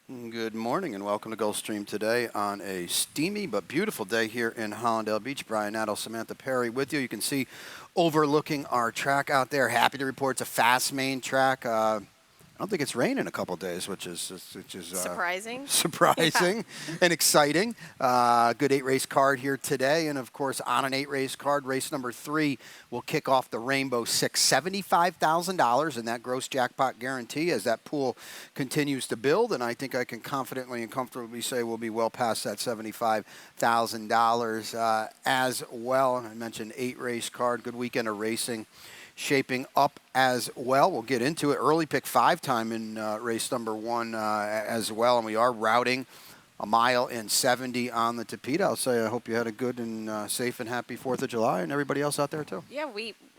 Good morning and welcome to Gulfstream today on a steamy but beautiful day here in Hollandale Beach. Brian Naddle, Samantha Perry with you. You can see overlooking our track out there. Happy to report it's a fast main track. I don't think it's rained in a couple days, which is surprising. surprising and exciting. Good 8-race card here today, and of course, on an 8-race card, race number 3 will kick off the Rainbow Six, $75,000 in that gross jackpot guarantee as that pool continues to build. And I think I can confidently and comfortably say we'll be well past that $75,000 as well. And I mentioned 8-race card, good weekend of racing shaping up as well. We'll get into it. Early pick 5 time in race number 1 as well. And we are routing a mile and 70 on the Tapeta. I'll say I hope you had a good and safe and happy 4th of July, and everybody else out there too. Yeah,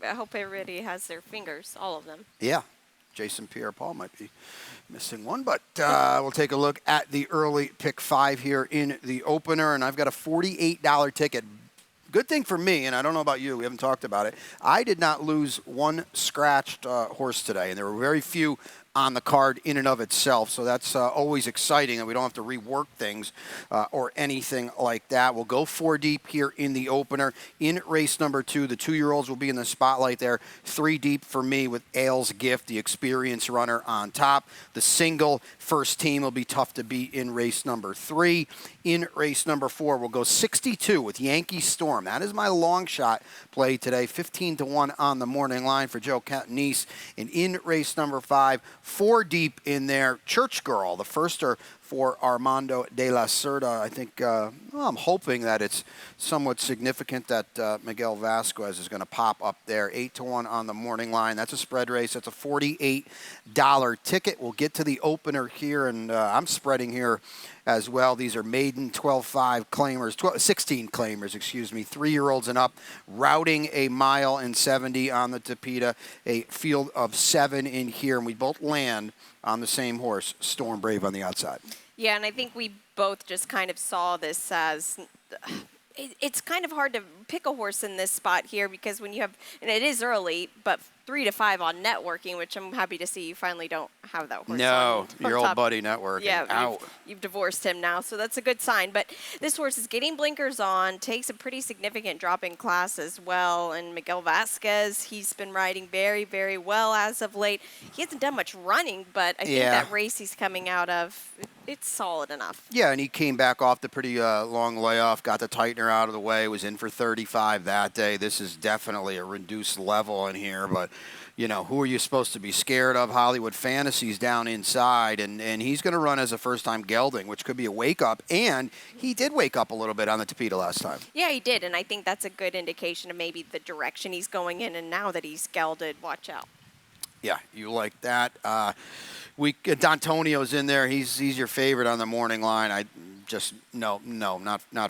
I hope everybody has their fingers, all of them. Yeah. Jason Pierre-Paul might be missing one, but we'll take a look at the early pick 5 here in the opener. And I've got a $48 ticket. Good thing for me, and I don't know about you, we haven't talked about it, I did not lose one scratched horse today, and there were very few on the card in and of itself, so that's always exciting, and we don't have to rework things or anything like that. We'll go 4 deep here in the opener. In race number 2, the 2-year-olds will be in the spotlight there. 3 deep for me with Ailes Gift, the experienced runner on top. The single first team will be tough to beat in race number 3. In race number 4, we'll go 62 with Yankee Storm. That is my long shot play today, 15-1 on the morning line for Joe Catanese. And in race number 5, 4 deep in there, Church Girl, the firster for Armando de la Cerda. I think, I'm hoping that it's somewhat significant that Miguel Vasquez is going to pop up there. 8-1 on the morning line. That's a spread race. That's a $48 ticket. We'll get to the opener here, and I'm spreading here as well. These are maiden 12-5 claimers, 16 claimers, 3-year-olds and up, routing a mile and 70 on the Tapeta, a field of 7 in here, and we both land on the same horse, Storm Brave on the outside. Yeah, and I think we both just kind of saw this as it's kind of hard to pick a horse in this spot here because when you have, and it is early, but 3 to 5 on networking, which I'm happy to see you finally don't have that horse. No, on your top. old buddy networking. Yeah, you've divorced him now, so that's a good sign. But this horse is getting blinkers on, takes a pretty significant drop in class as well. And Miguel Vasquez, he's been riding very, very well as of late. He hasn't done much running, but I think that race he's coming out of, it's solid enough. Yeah, and he came back off the pretty long layoff, got the tightener out of the way, was in for 35 that day. This is definitely a reduced level in here, but you know, who are you supposed to be scared of? Hollywood Fantasy's down inside, and he's going to run as a first-time gelding, which could be a wake-up, and he did wake up a little bit on the Tapeta last time. Yeah, he did, and I think that's a good indication of maybe the direction he's going in, and now that he's gelded, watch out. Yeah, you like that. D'Antonio's in there. He's your favorite on the morning line. I just not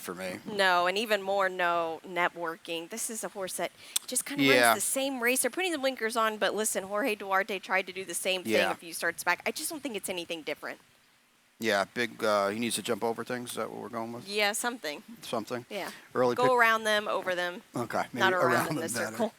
for me. No, and even more no networking. This is a horse that just kind of runs the same race. They're putting the blinkers on, but listen, Jorge Duarte tried to do the same thing a few starts back. I just don't think it's anything different. Yeah, big. He needs to jump over things. Is that what we're going with? Yeah, something. Something. Yeah. Early go around them, over them. Okay. Maybe not around in the circle.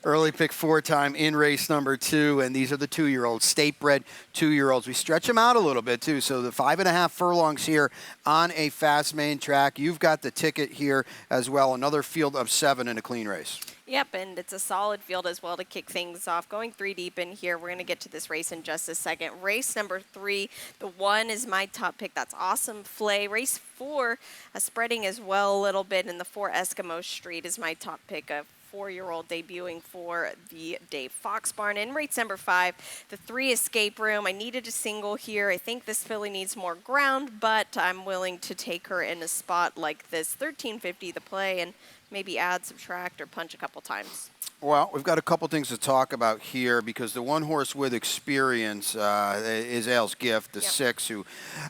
Early pick 4 time in race number 2, and these are the 2-year-olds, state-bred 2-year-olds. We stretch them out a little bit too. So the 5.5 furlongs here on a fast main track. You've got the ticket here as well. Another field of 7 in a clean race. Yep, and it's a solid field as well to kick things off. Going 3 deep in here. We're going to get to this race in just a second. Race number 3, the 1 is my top pick. That's Awesome Flay. Race 4, spreading as well a little bit, and the 4 Eskimo Street is my top pick. A 4-year-old debuting for the Dave Fox Barn. In race number 5, the 3 Escape Room. I needed a single here. I think this filly needs more ground, but I'm willing to take her in a spot like this. $13.50 the play, and maybe add, subtract, or punch a couple times. Well, we've got a couple things to talk about here because the one horse with experience is Ailes Gift, the 6, who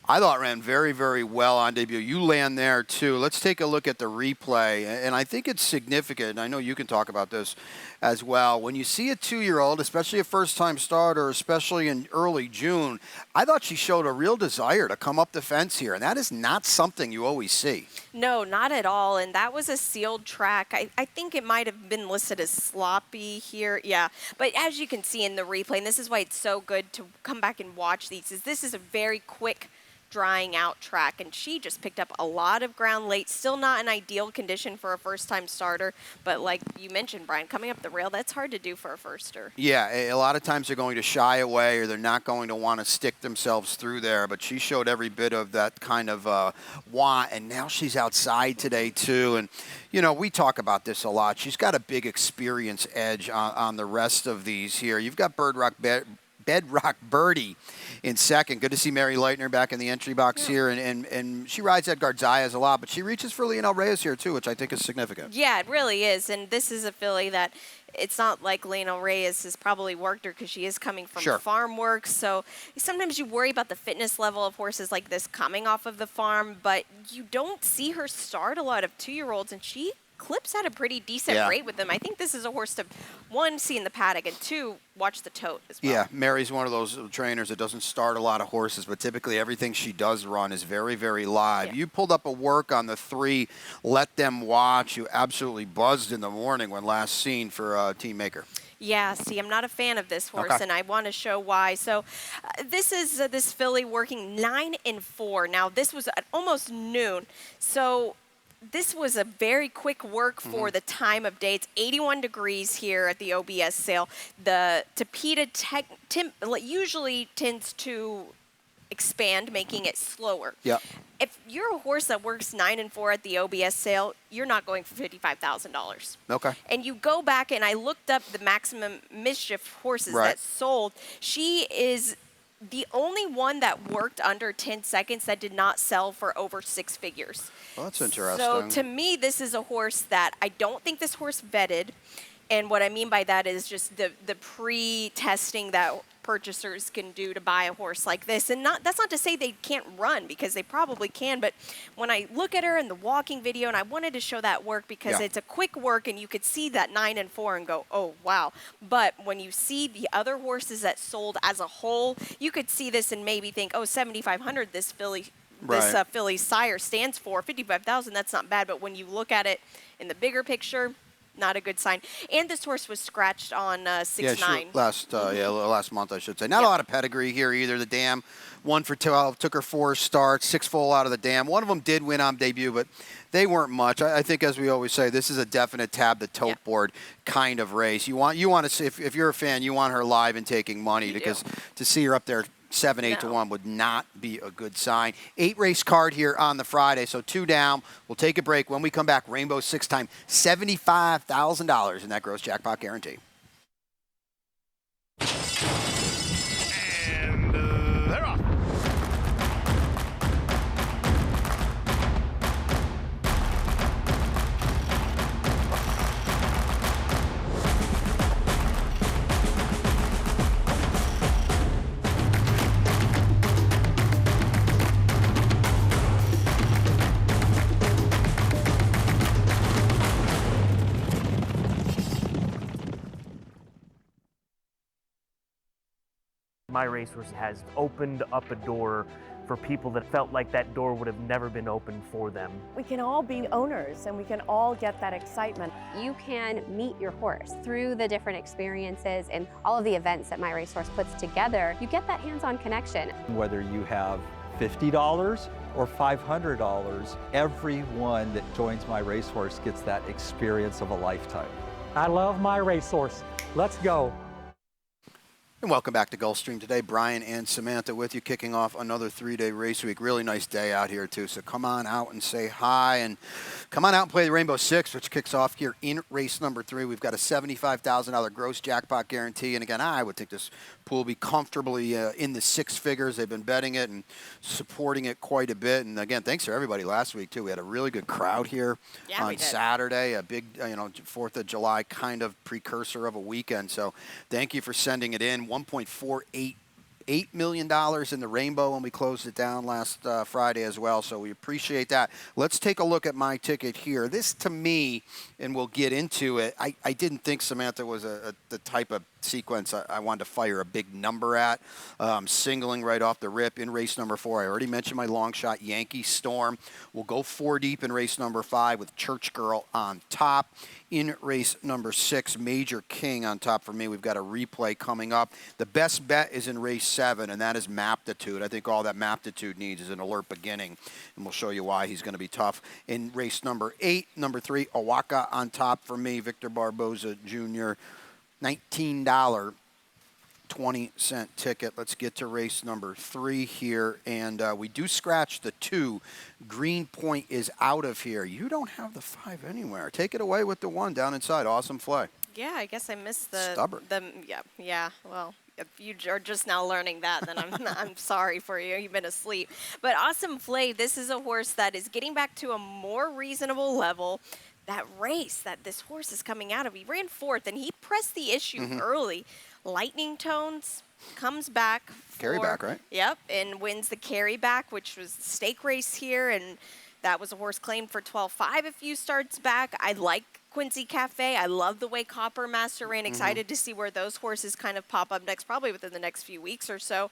I thought ran very, very well on debut. You land there, too. Let's take a look at the replay, and I think it's significant. I know you can talk about this as well. When you see a 2-year-old, especially a first-time starter, especially in early June, I thought she showed a real desire to come up the fence here, and that is not something you always see. No, not at all, and that was a sealed track. I think it might have been listed as sloppy here. Yeah, but as you can see in the replay, and this is why it's so good to come back and watch these, is this is a very quick drying out track, and she just picked up a lot of ground late. Still not an ideal condition for a first-time starter, but like you mentioned, Brian, coming up the rail, that's hard to do for a firster. Yeah, a lot of times they're going to shy away or they're not going to want to stick themselves through there, but she showed every bit of that kind of want, and now she's outside today too. And, you know, we talk about this a lot. She's got a big experience edge on the rest of these here. You've got Bedrock Birdie in second. Good to see Mary Leitner back in the entry box here, and she rides Edgar Zayas a lot, but she reaches for Leonel Reyes here too, which I think is significant. Yeah, it really is, and this is a filly that it's not like Leonel Reyes has probably worked her because she is coming from farm work, so sometimes you worry about the fitness level of horses like this coming off of the farm, but you don't see her start a lot of 2-year-olds, and she clips at a pretty decent rate with them. I think this is a horse to, one, see in the paddock, and two, watch the tote as well. Yeah, Mary's one of those trainers that doesn't start a lot of horses, but typically everything she does run is very, very live. Yeah. You pulled up a work on the 3, Let Them Watch. You absolutely buzzed in the morning when last seen for Team Maker. Yeah, see, I'm not a fan of this horse, and I want to show why. So this is this filly working 9 and 4. Now, this was at almost noon, so this was a very quick work for the time of day. It's 81 degrees here at the OBS sale. The Tapeta usually tends to expand, making it slower. Yeah. If you're a horse that works 9 and 4 at the OBS sale, you're not going for $55,000. Okay. And you go back, and I looked up the Maximum Mischief horses that sold. She is the only one that worked under 10 seconds that did not sell for over 6 figures. Well, that's interesting. So to me, this is a horse that I don't think this horse vetted. And what I mean by that is just the pre-testing that purchasers can do to buy a horse like this. And that's not to say they can't run, because they probably can. But when I look at her in the walking video, and I wanted to show that work because it's a quick work, and you could see that 9 and 4 and go, oh, wow. But when you see the other horses that sold as a whole, you could see this and maybe think, oh, 7,500, this filly. This filly's sire stands for 55,000. That's not bad, but when you look at it in the bigger picture, not a good sign. And this horse was scratched on 6-9. Last month, I should say. Not a lot of pedigree here either. The dam, 1 for 12, took her 4 starts, 6 full out of the dam. One of them did win on debut, but they weren't much. I think, as we always say, this is a definite tab the tote board kind of race. You want to see, if you're a fan, you want her live and taking money, because to see her up there 7-8 to 1 would not be a good sign. 8 race card here on the Friday, so 2 down. We'll take a break. When we come back, Rainbow 6 time, $75,000 in that gross jackpot guarantee. And they're off. My racehorse has opened up a door for people that felt like that door would have never been opened for them. We can all be owners, and we can all get that excitement. You can meet your horse through the different experiences and all of the events that My Racehorse puts together. You get that hands-on connection. Whether you have $50 or $500, everyone that joins My Racehorse gets that experience of a lifetime. I love My Racehorse. Let's go. And welcome back to Gulfstream today. Brian and Samantha with you, kicking off another 3-day race week. Really nice day out here, too. So come on out and say hi. And come on out and play the Rainbow 6, which kicks off here in race number 3. We've got a $75,000 gross jackpot guarantee. And again, I would think this pool will be comfortably in the 6 figures. They've been betting it and supporting it quite a bit. And again, thanks to everybody last week, too. We had a really good crowd here on Saturday, a big, 4th of July kind of precursor of a weekend. So thank you for sending it in. $1.488 million in the Rainbow when we closed it down last Friday as well, so we appreciate that. Let's take a look at my ticket here. This, to me, and we'll get into it, I didn't think Samantha was the type of sequence I wanted to fire a big number at. Singling right off the rip in race number 4. I already mentioned my long shot, Yankee Storm. We'll go 4 deep in race number 5 with Church Girl on top. In race number 6, Major King on top for me. We've got a replay coming up. The best bet is in race 7, and that is Maptitude. I think all that Maptitude needs is an alert beginning, and we'll show you why he's going to be tough. In race number 8, number 3, Owaka on top for me, Victor Barboza Jr., $19. 20-cent ticket. Let's get to race number 3 here, and we do scratch the 2. Green Point is out of here. You don't have the 5 anywhere. Take it away with the 1 down inside. Awesome Flay. Yeah, I guess I missed the Stubborn. Yeah. Well, if you are just now learning that, then I'm sorry for you. You've been asleep. But Awesome Flay, this is a horse that is getting back to a more reasonable level. That race that this horse is coming out of, he ran 4th, and he pressed the issue early. Lightning Tones comes back. Carry back, right? Yep, and wins the carry back, which was the stake race here, and that was a horse claimed for 12.5 a few starts back. I like Quincy Cafe. I love the way Copper Master ran. Excited to see where those horses kind of pop up next, probably within the next few weeks or so.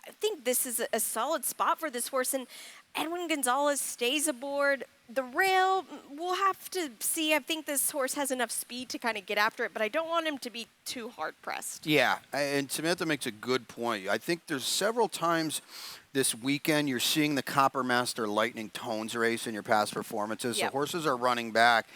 I think this is a solid spot for this horse, and Edwin Gonzalez stays aboard. The rail, we'll have to see. I think this horse has enough speed to kind of get after it, but I don't want him to be too hard-pressed. Yeah, and Samantha makes a good point. I think there's several times this weekend you're seeing the Copper Master Lightning Tones race in your past performances. Yep. So horses are running back.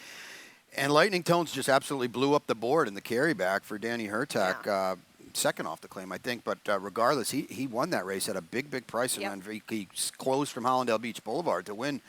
And Lightning Tones just absolutely blew up the board in the carry back for Danny Hertak. Yeah. Second off the claim, I think. But regardless, he won that race at a big price. Yep. And then he closed from Hollandale Beach Boulevard to win.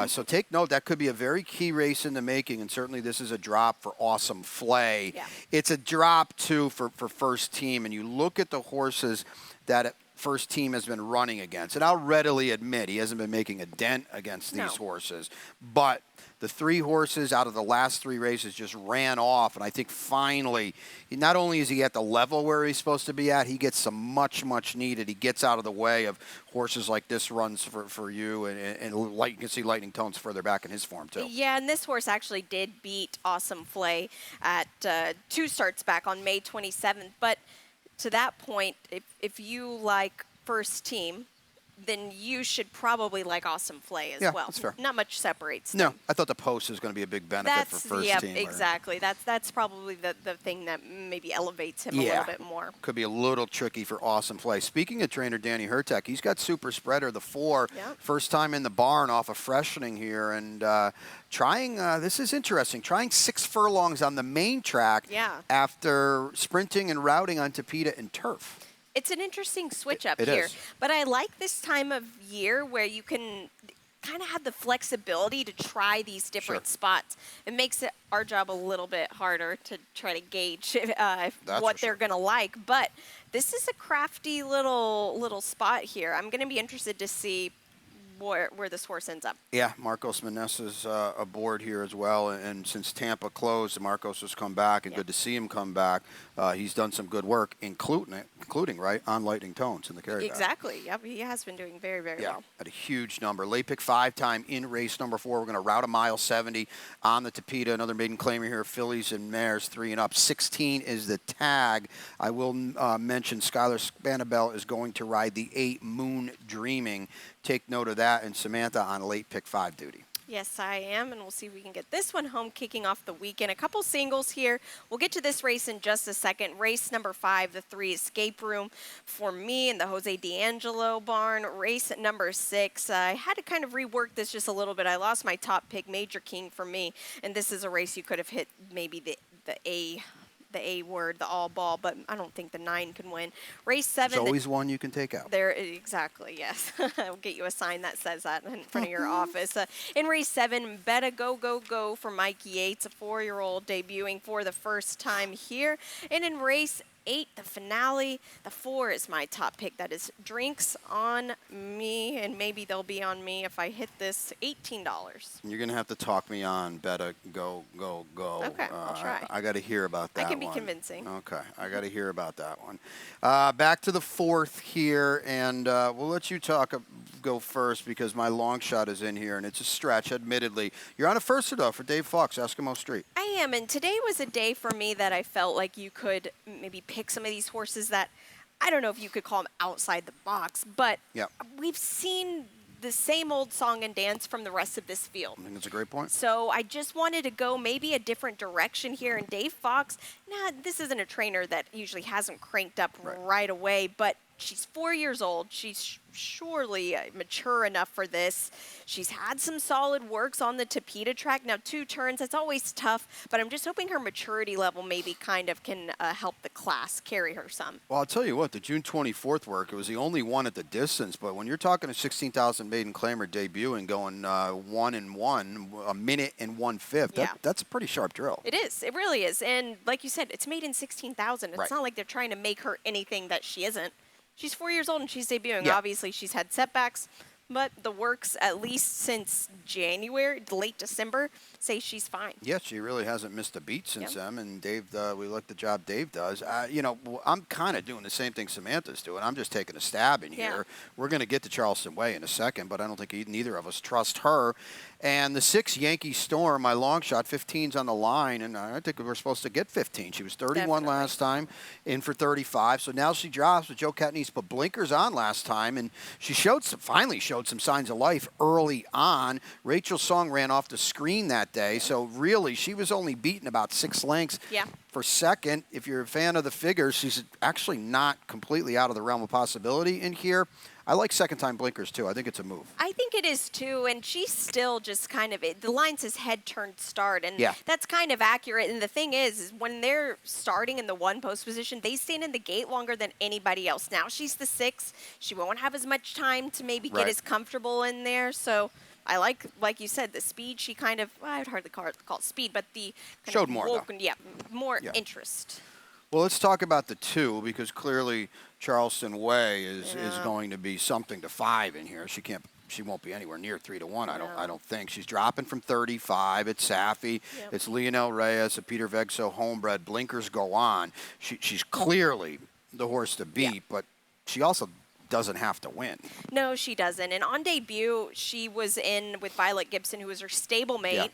So take note, that could be a very key race in the making. And certainly this is a drop for Awesome Flay. Yeah. It's a drop, too, for first team. And you look at the horses that first team has been running against. And I'll readily admit he hasn't been making a dent against these horses. But the 3 horses out of the last 3 races just ran off, and I think finally, not only is he at the level where he's supposed to be at, he gets some much needed. He gets out of the way of horses like this runs for you, and you can see Lightning Tones further back in his form, too. Yeah, and this horse actually did beat Awesome Flay at 2 starts back on May 27th. But to that point, if you like first team, then you should probably like Awesome Flay as well. That's fair. Not much separates No, them. I thought the post is going to be a big benefit for first team. Exactly. That's probably the thing that maybe elevates him a little bit more. Could be a little tricky for Awesome Flay. Speaking of trainer Danny Hertak, he's got Super Spreader, the 4, first time in the barn off of freshening here, and trying, this is interesting, trying 6 furlongs on the main track after sprinting and routing on Tapeta and turf. It's an interesting switch up it here. is. But I like this time of year where you can kind of have the flexibility to try these different spots. It makes our job a little bit harder to try to gauge what they're going to like. But this is a crafty little spot here. I'm going to be interested to see where this horse ends up. Yeah, Marcos Meneses aboard here as well, and since Tampa closed, Marcos has come back, and good to see him come back. He's done some good work, including right on Lightning Tones in the carry back. Exactly. Yep, he has been doing very well. At a huge number. Late pick 5 time in race number 4. We're going to route a mile 70 on the Tapeta. Another maiden claimer here, fillies and mares 3 and up. 16 is the tag. I will mention Skylar Spanabel is going to ride the 8 Moon Dreaming. Take note of that, and Samantha on late pick 5 duty. Yes, I am, and we'll see if we can get this one home kicking off the weekend. A couple singles here. We'll get to this race in just a second. Race number 5, the 3 Escape Room for me in the Jose D'Angelo barn. Race number 6, I had to kind of rework this just a little bit. I lost my top pick, Major King, for me, and this is a race you could have hit maybe the A word, the all ball, but I don't think the 9 can win. Race 7. There's always one you can take out. There, exactly, yes. I'll get you a sign that says that in front of your office. In race 7, Betta Go for Mike Yates, a 4-year-old debuting for the first time here. And in race 8, the finale, the 4 is my top pick. That is Drinks on Me, and maybe they'll be on me if I hit this $18. You're going to have to talk me on Betta Go. Okay, I'll try. I got to hear about that one. I can be convincing. Okay, I got to hear about that one. Back to the 4th here, and we'll let you go first because my long shot is in here, and it's a stretch, admittedly. You're on a firster, though, for Dave Fox, Eskimo Street. I am, and today was a day for me that I felt like you could maybe pick some of these horses that, I don't know if you could call them outside the box, but we've seen the same old song and dance from the rest of this field. I think that's a great point. So I just wanted to go maybe a different direction here. And Dave Fox, this isn't a trainer that usually hasn't cranked up right away, but She's 4 years old. She's surely mature enough for this. She's had some solid works on the Tapeta track. Now, 2 turns, that's always tough, but I'm just hoping her maturity level maybe kind of can help the class carry her some. Well, I'll tell you what, the June 24th work, it was the only one at the distance, but when you're talking a 16,000 maiden claimer debut and going 1-1, a minute and 1/5, Yeah. that's a pretty sharp drill. It is. It really is. And like you said, it's made in 16,000. It's Right. not like they're trying to make her anything that she isn't. She's 4 years old and she's debuting. Yeah. Obviously, she's had setbacks, but the works, at least since January, late December, say she's fine. Yeah, she really hasn't missed a beat since Yep. then, and Dave, we like the job Dave does. I'm kind of doing the same thing Samantha's doing. I'm just taking a stab in Yeah. here. We're going to get to Charleston Way in a second, but I don't think neither of us trust her. And the 6 Yankee Storm, my long shot, 15's on the line, and I think we're supposed to get 15. She was 31 Definitely. last time, in for 35. So now she drops, but Joe Catnese put blinkers on last time, and she finally showed some signs of life early on. Rachel Song ran off the screen that day, so really she was only beaten about 6 lengths. Yeah. For second. If you're a fan of the figures, she's actually not completely out of the realm of possibility in here. I like second-time blinkers, too. I think it's a move. I think it is too, and she's still just kind of the line says head turned start, and Yeah. that's kind of accurate. And the thing is when they're starting in the 1 post position, they stand in the gate longer than anybody else. Now she's the 6. She won't have as much time to maybe Right. get as comfortable in there. So I like you said, the speed. She kind of, well, I'd hardly call it speed, but the kind Showed of more, though. woken, yeah, more Yeah. interest. Well, let's talk about the 2, because clearly Charleston Way is Yeah. going to be something to 5 in here. She won't be anywhere near 3-1. I No. don't think. She's dropping from 35. It's Safi. Yep. It's Leonel Reyes, a Peter Vegso homebred. Blinkers go on. She's clearly the horse to beat, but she also doesn't have to win. No, she doesn't. And on debut, she was in with Violet Gibson, who was her stablemate,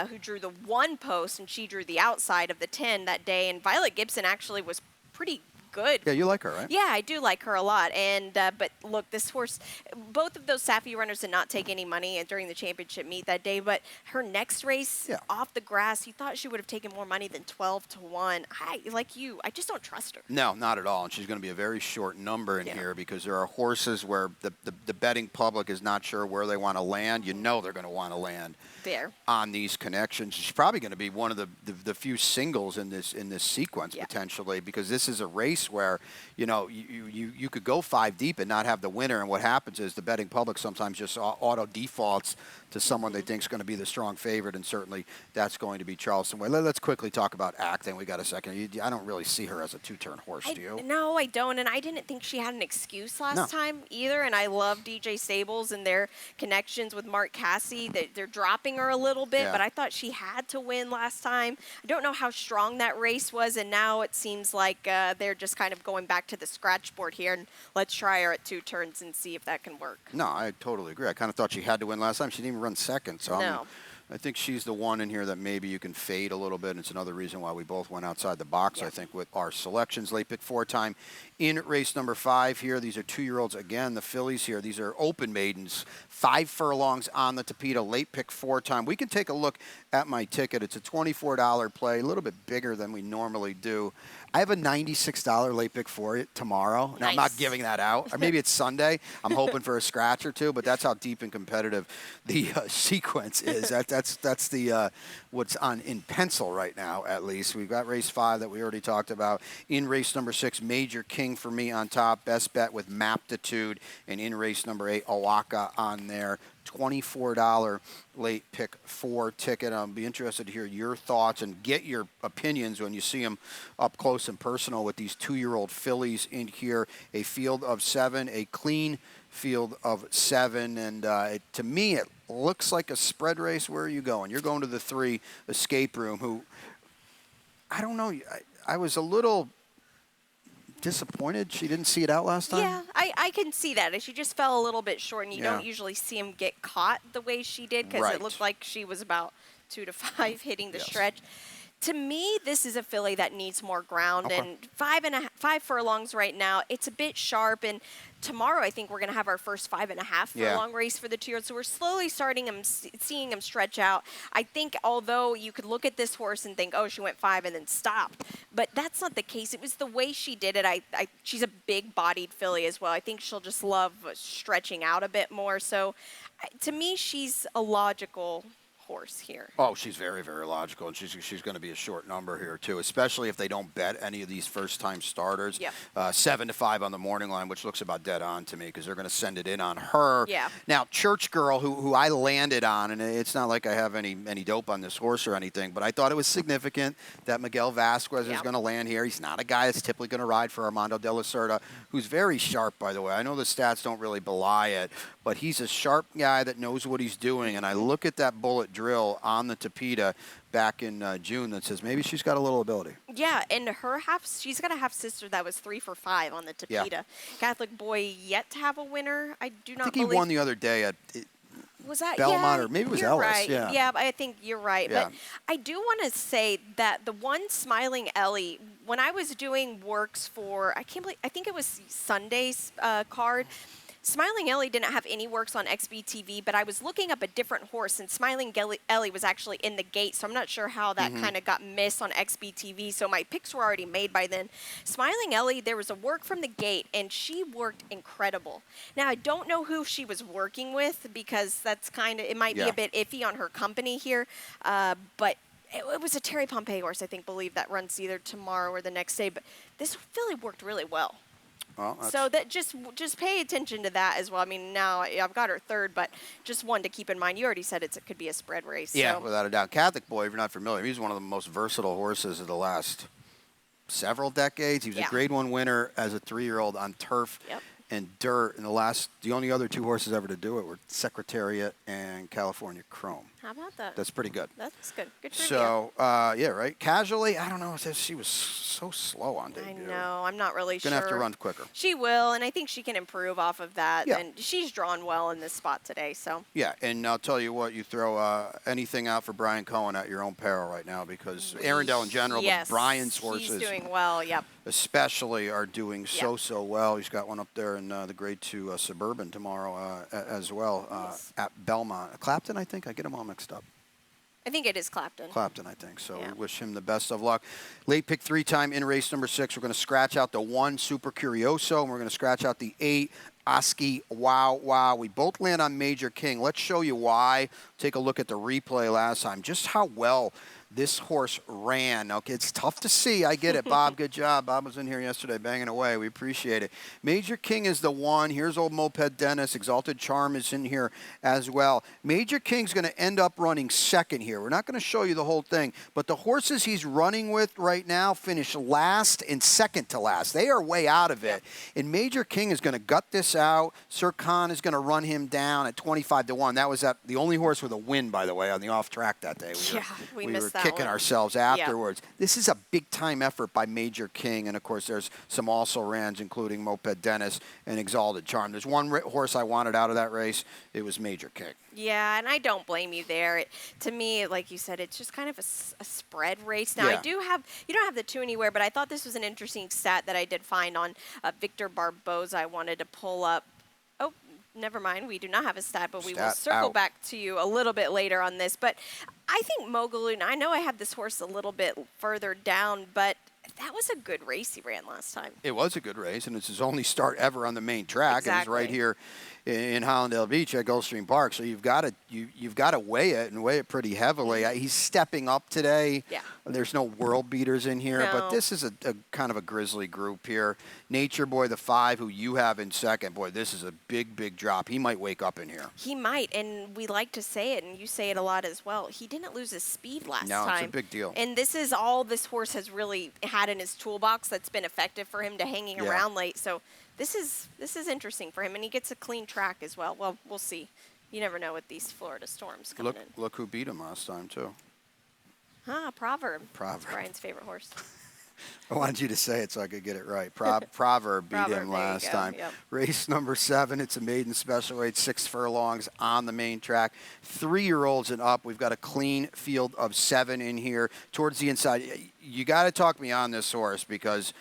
who drew the 1 post, and she drew the outside of the 10 that day. And Violet Gibson actually was pretty good. Yeah, you like her, right? Yeah, I do like her a lot. And but look, this horse, both of those Safi runners did not take any money during the championship meet that day. But her next race off the grass, you thought she would have taken more money than 12-1. I just don't trust her. No, not at all. And she's going to be a very short number in Yeah. here, because there are horses where the betting public is not sure where they want to land. You know they're going to want to land There. on these connections. She's probably going to be one of the few singles in this sequence, Yeah. potentially, because this is a race where you could go 5 deep and not have the winner, and what happens is the betting public sometimes just auto defaults to someone they think is going to be the strong favorite, and certainly that's going to be Charleston Way. Let's quickly talk about Acting. We got a second. I don't really see her as a 2-turn horse, do you? No, I don't. And I didn't think she had an excuse last time either. And I love DJ Stables and their connections with Mark Cassie. They're dropping her a little bit, Yeah. but I thought she had to win last time. I don't know how strong that race was, and now it seems like they're just kind of going back to the scratch board here. And let's try her at 2 turns and see if that can work. No, I totally agree. I kind of thought she had to win last time. She didn't even run second. So No. I think she's the one in here that maybe you can fade a little bit. And it's another reason why we both went outside the box, Yeah. I think, with our selections. Late pick 4 time in race number 5 here. These are 2-year-olds. Again, the fillies here. These are open maidens. 5 furlongs on the Tapeta. Late pick 4 time. We can take a look at my ticket. It's a $24 play, a little bit bigger than we normally do. I have a $96 late pick for it tomorrow. Now, I'm not Nice. giving that out. Or maybe it's Sunday. I'm hoping for a scratch or two, but that's how deep and competitive the sequence is. That's the what's on in pencil right now, at least. We've got race 5 that we already talked about. In race number 6, Major King for me on top. Best bet with Maptitude. And in race number 8, Owaka on there. $24 late pick 4 ticket. I'll be interested to hear your thoughts and get your opinions when you see them up close and personal with these 2-year-old fillies in here. A field of 7, a clean field of 7, and to me it looks like a spread race. Where are you going? You're going to the 3 Escape Room, who I don't know. I was a little disappointed she didn't see it out last time. Yeah, I can see that. She just fell a little bit short, and you Yeah. don't usually see him get caught the way she did, because Right. it looked like she was about 2 to 5 hitting the Yes. stretch. To me, this is a filly that needs more ground, Okay. and 5 furlongs right now. It's a bit sharp, and tomorrow I think we're going to have our first 5.5 Yeah. furlong race for the 2-year-old. So we're slowly seeing him stretch out. I think although you could look at this horse and think, oh, she went 5 and then stopped, but that's not the case. It was the way she did it. She's a big-bodied filly as well. I think she'll just love stretching out a bit more. So to me, she's a logical horse here. Oh, she's very, very logical, and she's going to be a short number here too, especially if they don't bet any of these first-time starters. Yep. 7-5 on the morning line, which looks about dead on to me because they're going to send it in on her. Yeah. Now, Church Girl, who I landed on, and it's not like I have any dope on this horse or anything, but I thought it was significant that Miguel Vasquez is Yep. going to land here. He's not a guy that's typically going to ride for Armando de la Cerda, who's very sharp, by the way. I know the stats don't really belie it, but he's a sharp guy that knows what he's doing. And I look at that bullet drill on the Tapeta back in June that says maybe she's got a little ability. Yeah, and she's got a half sister that was 3 for 5 on the Yeah. Tapeta. Catholic Boy yet to have a winner. I do I not think believe he won the other day at was that Belmont, yeah, or maybe it was you're Ellis, Right. yeah. I think you're right. Yeah. But I do want to say that the one Smiling Ellie, when I was doing works for, I think it was Sunday's card. Smiling Ellie didn't have any works on XBTV, but I was looking up a different horse, and Smiling Ellie was actually in the gate, so I'm not sure how that kind of got missed on XBTV, so my picks were already made by then. Smiling Ellie, there was a work from the gate, and she worked incredible. Now, I don't know who she was working with, because that's it might be Yeah. a bit iffy on her company here, but it was a Terry Pompey horse, I believe, that runs either tomorrow or the next day, but this filly worked really well. Well, that's, So that just pay attention to that as well. I mean, now I've got her third, but just one to keep in mind. You already said it could be a spread race. yeah, So. without a doubt. Catholic Boy, if you're not familiar, he's one of the most versatile horses of the last several decades. He was Yeah. a Grade 1 winner as a 3-year-old on turf Yep. and dirt. And the only other 2 horses ever to do it were Secretariat and California Chrome. How about that? That's pretty good. That's good. Good for So, yeah, right. Casually, I don't know. It says she was so slow on you. I debut. know. I'm not really sure. Gonna have to run quicker. She will, and I think she can improve off of that. Yeah. And she's drawn well in this spot today. So. Yeah, and I'll tell you what, you throw anything out for Brian Cohen at your own peril right now because Arundel in general, Yes. but Brian's horses He's doing well. Yep. especially are doing Yeah. so well. He's got one up there in the Grade 2 Suburban tomorrow as well Yes. at Belmont. Clapton, I think. I get them all mixed up. I think it is Clapton. Clapton, I think. So Yeah. we wish him the best of luck. Late pick 3 time in race number 6. We're going to scratch out the 1 Super Curioso, and we're going to scratch out the 8 Oski Wow. We both land on Major King. Let's show you why. Take a look at the replay last time. Just how well this horse ran. Okay, it's tough to see. I get it, Bob. Good job. Bob was in here yesterday banging away. We appreciate it. Major King is the 1. Here's old Moped Dennis. Exalted Charm is in here as well. Major King's going to end up running second here. We're not going to show you the whole thing, but the horses he's running with right now finish last and second to last. They are way out of it. And Major King is going to gut this out. Sir Khan is going to run him down at 25-1. That was the only horse with a win, by the way, on the off track that day. We were missed that kicking one. ourselves afterwards. This is a big-time effort by Major King, and, of course, there's some also-rans, including Moped Dennis and Exalted Charm. There's one horse I wanted out of that race. It was Major King. Yeah, and I don't blame you there. To me, like you said, it's just kind of a spread race. Now, Yeah. you don't have the 2 anywhere, but I thought this was an interesting stat that I did find on Victor Barboza. I wanted to pull up. Oh, never mind. We do not have a stat, but we will Stat circle out. back to you a little bit later on this. But I think Mogaloon, I know I have this horse a little bit further down, but that was a good race he ran last time. It was a good race, and it's his only start ever on the main track. And it's right Exactly. here in Hollandale Beach at Gulfstream Park. So you've got to weigh it and weigh it pretty heavily. He's stepping up today. Yeah. There's no world beaters in here, but No. this is a kind of a grizzly group here. Nature Boy, the 5, who you have in second. Boy, this is a big drop. He might wake up in here. He might, and we like to say it, and you say it a lot as well. He didn't lose his speed last No, time. it's a big deal. And this is all this horse has really had in his toolbox that's been effective for him to hanging Yeah. around late. So this is interesting for him, and he gets a clean track as well. Well, we'll see. You never know with these Florida storms coming in. Look who beat him last time, too. Proverb. Proverb. That's Brian's favorite horse. I wanted you to say it so I could get it right. Proverb beat Proverb, him there you last go, time. yep. Race number 7, it's a maiden special weight, 6 furlongs on the main track. 3-year-olds and up. We've got a clean field of 7 in here. Towards the inside, you got to talk me on this horse because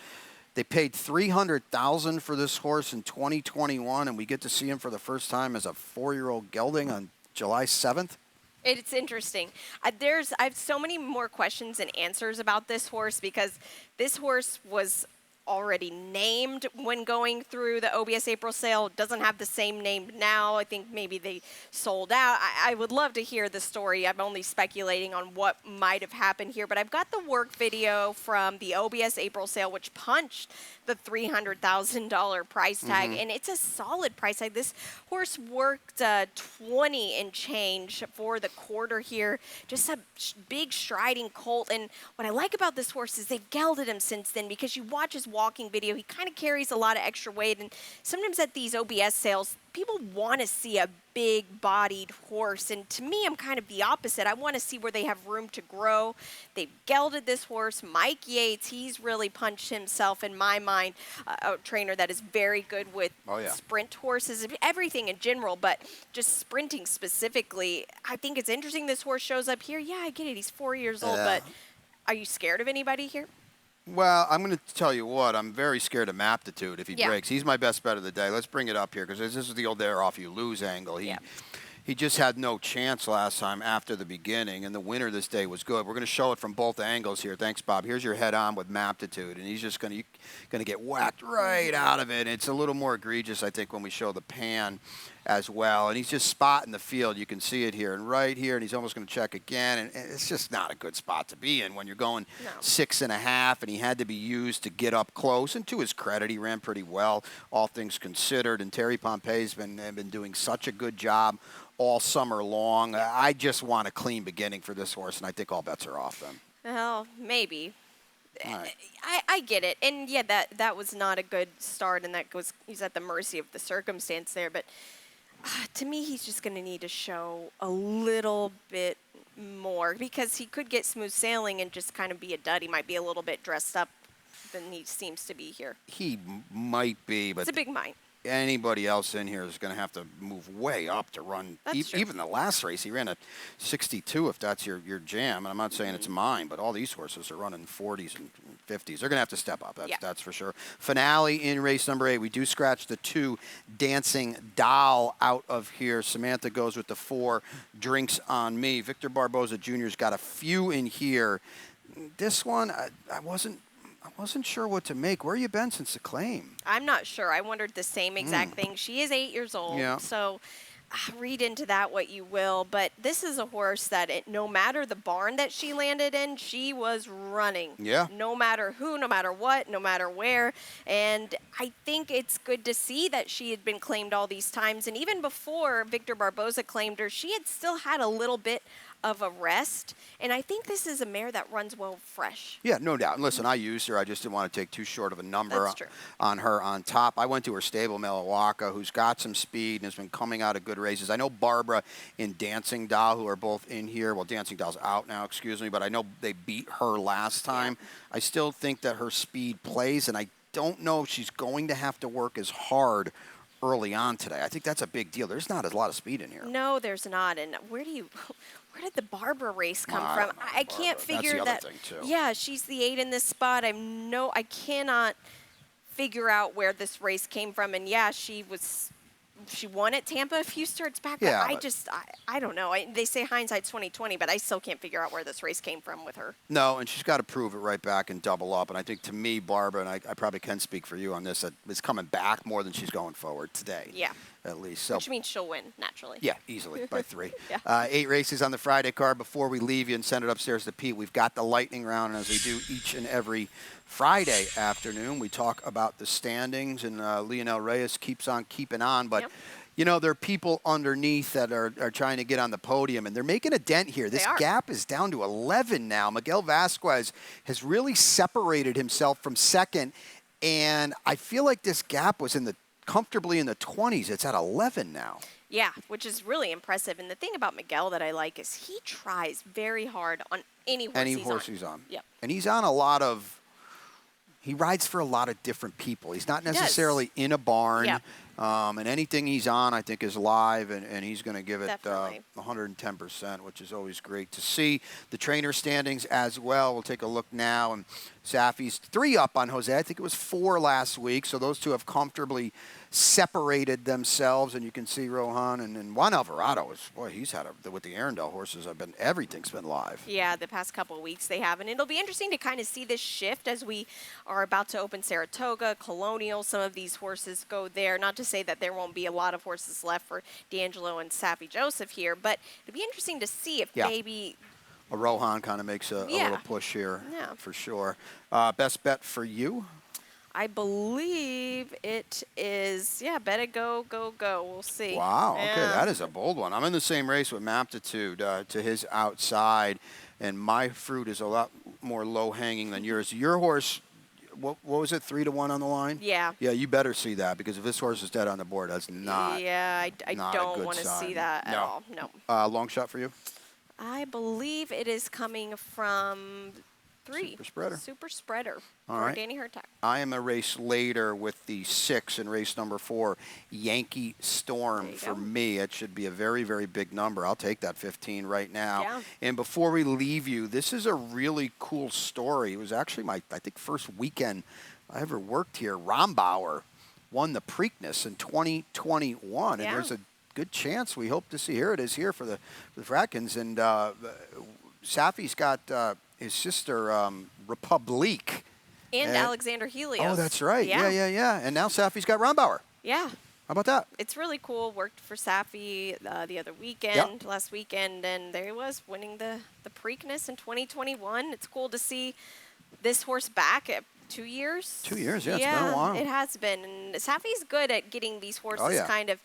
they paid $300,000 for this horse in 2021, and we get to see him for the first time as a 4-year-old gelding on July 7th. It's interesting. I have so many more questions and answers about this horse because this horse was already named when going through the OBS April sale. It doesn't have the same name now. I think maybe they sold out. I would love to hear the story. I'm only speculating on what might have happened here, but I've got the work video from the OBS April sale, which punched the $300,000 price tag, and it's a solid price tag. This horse worked 20 and change for the quarter here. Just a big striding colt, and what I like about this horse is they've gelded him since then because you watch his walking video, he kind of carries a lot of extra weight, and sometimes at these OBS sales, people want to see a big-bodied horse, and to me, I'm kind of the opposite. I want to see where they have room to grow. They've gelded this horse. Mike Yates, he's really punched himself, in my mind, a trainer that is very good with sprint horses, everything in general, but just sprinting specifically. I think it's interesting this horse shows up here. Yeah, I get it. He's 4 years old, but are you scared of anybody here? Well, I'm going to tell you what. I'm very scared of Maptitude if he Yeah. breaks. He's my best bet of the day. Let's bring it up here because this is the old dare off you lose angle. He just had no chance last time after the beginning, and the winner this day was good. We're going to show it from both angles here. Thanks, Bob. Here's your head-on with Maptitude, and he's just going to get whacked right out of it. It's a little more egregious, I think, when we show the pan as well. And he's just spotting the field. You can see it here and right here, and he's almost going to check again. And it's just not a good spot to be in when you're going 6.5, and he had to be used to get up close. And to his credit, he ran pretty well, all things considered. And Terry Pompey's been doing such a good job all summer long. I just want a clean beginning for this horse, and I think all bets are off then. Well, maybe. All right. I get it. And, yeah, that was not a good start, and he's at the mercy of the circumstance there. But to me, he's just going to need to show a little bit more because he could get smooth sailing and just kind of be a dud. He might be a little bit dressed up than he seems to be here. He might be, but It's a big might. anybody else in here is going to have to move way up to run. That's true. Even the last race, he ran a 62 if that's your jam. And I'm not saying it's mine, but all these horses are running 40s and 50s. They're going to have to step up. That's for sure. Finale in race number 8. We do scratch the 2 Dancing Doll out of here. Samantha goes with the 4 Drinks on Me. Victor Barboza Jr.'s got a few in here. This one, I wasn't sure what to make. Where you been since the claim? I'm not sure. I wondered the same exact thing. She is 8 years old, so read into that what you will. But this is a horse that no matter the barn that she landed in, she was running. Yeah. No matter who, no matter what, no matter where. And I think it's good to see that she had been claimed all these times. And even before Victor Barboza claimed her, she had still had a little bit of a rest, and I think this is a mare that runs well fresh. Yeah, no doubt. And listen, I used her. I just didn't want to take too short of a number That's true. on her on top. I went to her stable, Milwaukee, who's got some speed and has been coming out of good races. I know Barbara and Dancing Doll, who are both in here. Well, Dancing Doll's out now, excuse me, but I know they beat her last time. Yeah. I still think that her speed plays, and I don't know if she's going to have to work as hard early on today. I think that's a big deal. There's not a lot of speed in here. No, there's not. And where did the Barbara race come from? I can't figure that's that. The other thing too. Yeah, she's the 8 in this spot. I cannot figure out where this race came from. And yeah, she won at Tampa a few starts back. Yeah, I don't know. They say hindsight's 20/20, but I still can't figure out where this race came from with her. No, and she's got to prove it right back and double up. And I think to me, Barbara, and I probably can speak for you on this, is coming back more than she's going forward today. Yeah. At least. So, which means she'll win, naturally. Yeah, easily, by 3. Yeah. 8 races on the Friday card. Before we leave you and send it upstairs to Pete, we've got the lightning round, and as we do each and every Friday afternoon, we talk about the standings, and Leonel Reyes keeps on keeping on. But, you know, there are people underneath that are trying to get on the podium, and they're making a dent here. This gap is down to 11 now. Miguel Vasquez has really separated himself from second, and I feel like this gap was comfortably in the 20s. It's at 11 now. Yeah, which is really impressive. And the thing about Miguel that I like is he tries very hard on any horse he's on. He's on. Yep. And he's on a lot of he rides for a lot of different people. He's not does. necessarily in a barn. Yeah. And anything he's on, I think, is live, and he's going to give it Definitely. 110%, which is always great to see. The trainer standings as well. We'll take a look now. And Safi's 3 up on Jose. I think it was 4 last week. So those two have comfortably separated themselves. And you can see Rohan and Juan Alvarado is, boy, he's had with the Arundel horses. Everything's been live. Yeah, the past couple of weeks they have. And it'll be interesting to kind of see this shift as we are about to open Saratoga, Colonial. Some of these horses go there. Not to say that there won't be a lot of horses left for D'Angelo and Safi Joseph here, but it'll be interesting to see if maybe A Rohan kind of makes a little push here for sure. Best bet for you? I believe it is, bet it go. We'll see. Wow, Yeah. okay, that is a bold one. I'm in the same race with Maptitude to his outside, and my fruit is a lot more low-hanging than yours. Your horse, what was it, 3-1 on the line? Yeah. Yeah, you better see that, because if this horse is dead on the board, that's not Yeah, I not a don't good want to sign. see that at No. all. No. Long shot for you? I believe it is coming from 3. Super spreader. Super spreader. All for right. Danny Hertak. I am a race later with the 6 in race number 4, Yankee There Storm. you For go. me, it should be a very, very big number. I'll take that 15 right now. Yeah. And before we leave you, this is a really cool story. It was actually my, I think, first weekend I ever worked here. Rombauer won the Preakness in 2021, and Yeah. there's a good chance we hope to see. Here it is here for the Fratkins, and Safi's got his sister Republique. And Alexander Helios. Oh, that's right. Yeah. And now Safi's got Rombauer. Yeah. How about that? It's really cool. Worked for Safi the other weekend, last weekend, and there he was winning the Preakness in 2021. It's cool to see this horse back at 2 years. 2 years, yeah, it's been a while. It has been. And Safi's good at getting these horses kind of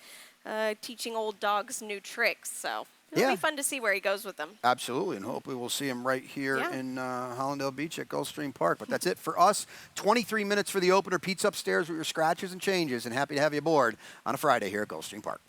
teaching old dogs new tricks. So it'll be fun to see where he goes with them. Absolutely, and hopefully we'll see him right here Yeah. in Hollandale Beach at Gulfstream Park. But that's it for us. 23 minutes for the opener. Pete's upstairs with your scratches and changes, and happy to have you aboard on a Friday here at Gulfstream Park.